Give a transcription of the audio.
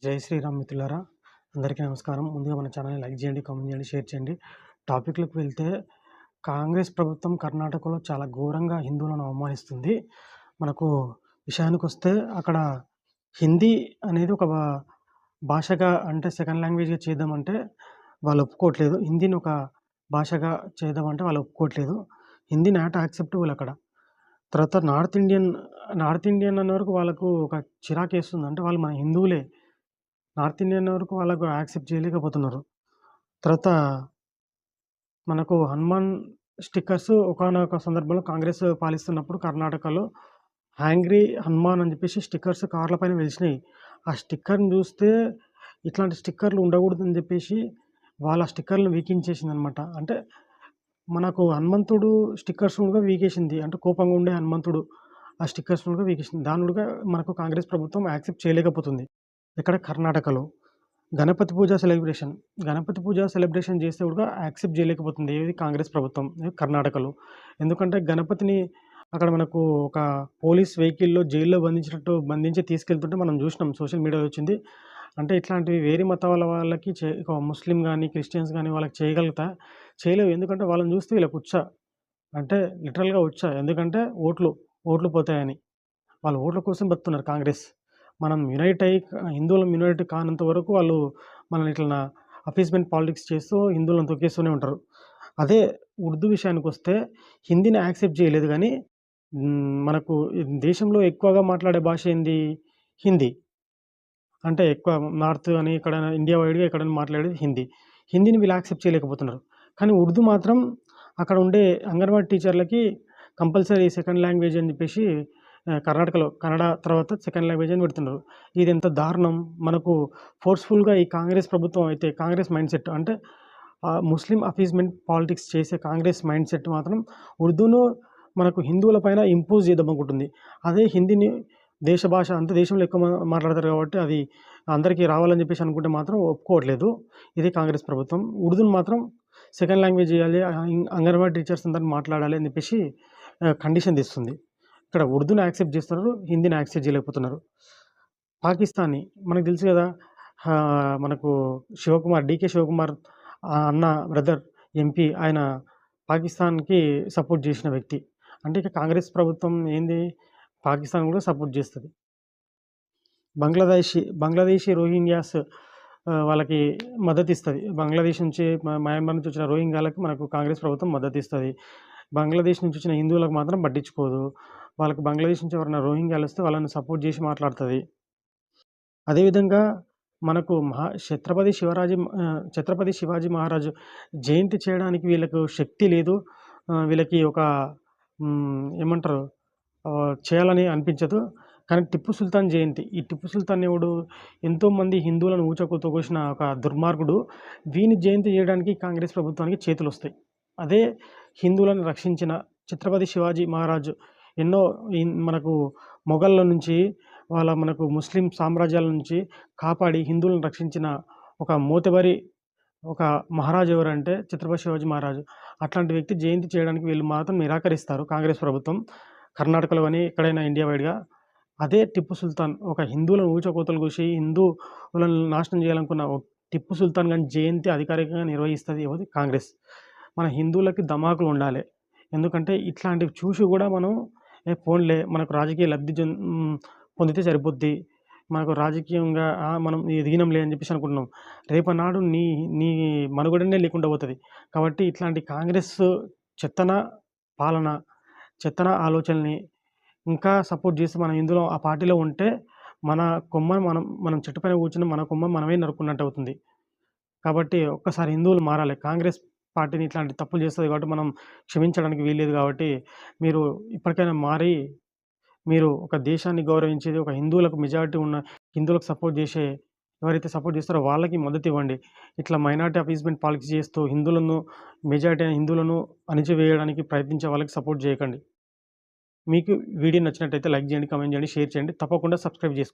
జై శ్రీరామ్ మిత్రులారా! అందరికీ నమస్కారం. ముందుగా మన ఛానల్‌ని లైక్ చేయండి, కామెంట్ చేయండి, షేర్ చేయండి. టాపిక్‌లోకి వెళ్తే కాంగ్రెస్ ప్రభుత్వం కర్ణాటకలో చాలా ఘోరంగా హిందువులను అవమానిస్తుంది. మనకు విషయానికొస్తే అక్కడ హిందీ అనేది ఒక భాషగా అంటే సెకండ్ లాంగ్వేజ్‌గా చేద్దామంటే వాళ్ళు ఒప్పుకోవట్లేదు. హిందీని ఒక భాషగా చేద్దామంటే వాళ్ళు ఒప్పుకోవట్లేదు. హిందీ నాట్ యాక్సెప్టబుల్ అక్కడ. తర్వాత నార్త్ ఇండియన్ అనే వరకు వాళ్ళకు ఒక చిరాకేస్తుంది. అంటే వాళ్ళు మన హిందువులే. నార్త్ ఇండియన్ వరకు వాళ్ళకు యాక్సెప్ట్ చేయలేకపోతున్నారు. తర్వాత మనకు హనుమాన్ స్టిక్కర్స్ ఒకానొక సందర్భంలో కాంగ్రెస్ పాలిస్తున్నప్పుడు కర్ణాటకలో హ్యాంగ్రీ హనుమాన్ అని చెప్పేసి స్టిక్కర్స్ కార్ల పైన వెలిసినాయి. ఆ స్టిక్కర్‌ని చూస్తే ఇట్లాంటి స్టిక్కర్‌లు ఉండకూడదని చెప్పేసి వాళ్ళ స్టిక్కర్‌లను వీకించేసిందనమాట. అంటే మనకు హనుమంతుడు స్టిక్కర్స్ కూడా వీకేసింది. అంటే కోపంగా ఉండే హనుమంతుడు ఆ స్టిక్కర్స్ కూడా వీకేసింది. దాన్ని కూడా మనకు కాంగ్రెస్ ప్రభుత్వం యాక్సెప్ట్ చేయలేకపోతుంది. ఇక్కడ కర్ణాటకలో. గణపతి పూజ సెలబ్రేషన్ చేస్తే కూడా యాక్సెప్ట్ చేయలేకపోతుంది. ఏది కాంగ్రెస్ ప్రభుత్వం కర్ణాటకలో. ఎందుకంటే గణపతిని అక్కడ మనకు ఒక పోలీస్ వెహికల్‌లో జైల్‌లో బంధించి తీసుకెళ్తుంటే మనం చూసినాం. సోషల్ మీడియాలో వచ్చింది. అంటే ఇట్లాంటివి వేరే మతాల వాళ్ళకి ఒక ముస్లిం గాని, క్రిస్టియన్స్ గాని వాళ్ళకి చేయలేవు. ఎందుకంటే వాళ్ళని చూస్తే వీళ్ళకి అంటే లిటరల్‌గా ఎందుకంటే ఓట్లు పోతాయని. వాళ్ళు ఓట్ల కోసం బతుకుతున్నారు కాంగ్రెస్. మనం హిందువులం యునైట్ కానంత వరకు వాళ్ళు మనల్ని ఇట్లా అపీస్‌మెంట్ పాలిటిక్స్ చేస్తూ హిందువులను తొక్కేస్తూనే ఉంటారు. అదే ఉర్దూ విషయానికొస్తే హిందీని యాక్సెప్ట్ చేయలేదు గానీ, మనకు దేశంలో ఎక్కువగా మాట్లాడే భాష ఏంది? హిందీ. అంటే ఎక్కువ నార్త్ అని ఎక్కడైనా ఇండియా వైడ్‌గా ఎక్కడైనా మాట్లాడేది హిందీ. హిందీని వీళ్ళు యాక్సెప్ట్ చేయలేకపోతున్నారు. కానీ ఉర్దూ మాత్రం అక్కడ ఉండే అంగన్వాడీ టీచర్లకి కంపల్సరీ సెకండ్ లాంగ్వేజ్ అని చెప్పేసి కర్ణాటకలో కన్నడ తర్వాత సెకండ్ లాంగ్వేజ్ అని పెడుతున్నారు. ఇదెంత దారుణం! మనకు ఫోర్స్‌ఫుల్‌గా ఈ కాంగ్రెస్ ప్రభుత్వం అయితే కాంగ్రెస్ మైండ్‌సెట్ అంటే ముస్లిం అపీస్‌మెంట్ పాలిటిక్స్ చేసే కాంగ్రెస్ మైండ్‌సెట్ మాత్రం ఉర్దూను మనకు హిందువుల పైన ఇంపోజ్ చేద్దామనుకుంటుంది. అదే హిందీని దేశ భాష అంటే దేశంలో ఎక్కువ మాట్లాడతారు కాబట్టి అది అందరికీ రావాలని చెప్పేసి అనుకుంటే మాత్రం ఒప్పుకోవట్లేదు. ఇది కాంగ్రెస్ ప్రభుత్వం. ఉర్దూని మాత్రం సెకండ్ లాంగ్వేజ్ చేయాలి. అంగన్వాడీ టీచర్స్ అందరూ మాట్లాడాలి అని చెప్పేసి కండిషన్ తెస్తుంది. ఇక్కడ ఉర్దూని యాక్సెప్ట్ చేస్తున్నారు. హిందీని యాక్సెప్ట్ చేయలేకపోతున్నారు. పాకిస్తానీ మనకు తెలుసు గదా! మనకు డీకే శివకుమార్ అన్న బ్రదర్ ఎంపీ ఆయన పాకిస్తాన్‌కి సపోర్ట్ జేసిన వ్యక్తి. అంటే ఇక కాంగ్రెస్ ప్రభుత్వం ఏంది పాకిస్తాన్ గూడా సపోర్ట్ జేస్తది. బంగ్లాదేశీ రోహింగ్యాస్ వాళ్ళకి మద్దతిస్తది. బంగ్లాదేశ్ నుంచి మయన్మార్ నుంచి వచ్చిన రోహింగ్యాలకి మనకు కాంగ్రెస్ ప్రభుత్వం మద్దతిస్తది. బంగ్లాదేశ్ నుంచి వచ్చిన హిందువులకు మాత్రం పట్టించుకోదు. వాళ్ళకి బంగ్లాదేశ్ నుంచి ఎవరైనా రోహింగ్యాలొస్తే వాళ్ళని సపోర్ట్ జేసి మాట్లాడుతది. అదేవిధంగా మనకు ఛత్రపతి శివాజీ మహారాజు జయంతి చేయడానికి వీళ్ళకు శక్తి లేదు. వీళ్ళకి ఒక ఏమంటారు చేయాలని అనిపించదు. కానీ టిప్పు సుల్తాన్ జయంతి. ఈ టిప్పు సుల్తాన్ ఎవడు? ఎంతోమంది హిందువులను ఊచకోత ఒక దుర్మార్గుడు. వీని జయంతి చేయడానికి కాంగ్రెస్ ప్రభుత్వానికి చేతులొస్తాయి. అదే హిందువులను రక్షించిన ఛత్రపతి శివాజీ మహారాజు ఎన్నో మనకు మొఘళ్ళ నుంచి మనకు ముస్లిం సామ్రాజ్యాల నుంచి కాపాడి హిందువులను రక్షించిన ఒక మహారాజు ఎవరంటే ఛత్రపతి శివాజీ మహారాజు. అట్లాంటి వ్యక్తి జయంతి చేయడానికి వీళ్ళు మాత్రం నిరాకరిస్తారు కాంగ్రెస్ ప్రభుత్వం. కర్ణాటకలో గాని, ఎక్కడైనా ఇండియా వైడ్‌గా. అదే టిప్పు సుల్తాన్ ఒక హిందువులను ఊచకోతలు కూసి హిందువులను నాశనం చేయాలనుకున్న టిప్పు సుల్తాన్ గాని జయంతి అధికారికంగా నిర్వహిస్తది ఎవరు? కాంగ్రెస్. మన హిందువులకి ధమాకులుండాలె. ఎందుకంటే ఇట్లాంటివి చూసి గూడా మనం పోనీలే మనకు రాజకీయ పొందితే సరిపోద్ది. మనకు రాజకీయంగా మనం ఎదిగినంలే అని చెప్పేసి అనుకుంటున్నాం. రేపన్నాడు నీ నీ మనుగడనే లేకుండా పోతది. కాబట్టి ఇట్లాంటి కాంగ్రెస్ చెత్తన పాలన, చెత్తన ఆలోచనల్ని ఇంకా సపోర్ట్ చేసి మనం ఇందులో ఆ పార్టీలో ఉంటే మన కొమ్మని మనం చెట్టు పైన కూర్చుని మన కొమ్మని మనమే నరుక్కున్నట్టు అవుతుంది. కాబట్టి ఒక్కసారి హిందువులు మారాలి. కాంగ్రెస్ పార్టీని ఇట్లాంటి తప్పులు చేస్తది కాబట్టి మనం క్షమించడానికి వీల్లేదు కాబట్టి మీరు ఇప్పటికైనా మారి మీరు ఒక దేశాన్ని గౌరవించేది ఒక హిందువులకు మెజారిటీ ఉన్న హిందువులకు ఎవరైతే సపోర్ట్ చేస్తారో వాళ్ళకి మద్దతివ్వండి. ఇట్లా మైనారిటీ అపీస్‌మెంట్ పాలిటిక్స్ చేస్తూ మెజారిటీ అయిన హిందువులను అణిచివేయడానికి ప్రయత్నించే వాళ్ళకి సపోర్ట్ చేయకండి. మీకు వీడియో నచ్చినట్టయితే లైక్ చేయండి, కామెంట్ చేయండి, షేర్ చేయండి. తప్పకుండా సబ్స్క్రైబ్ చేసుకోండి.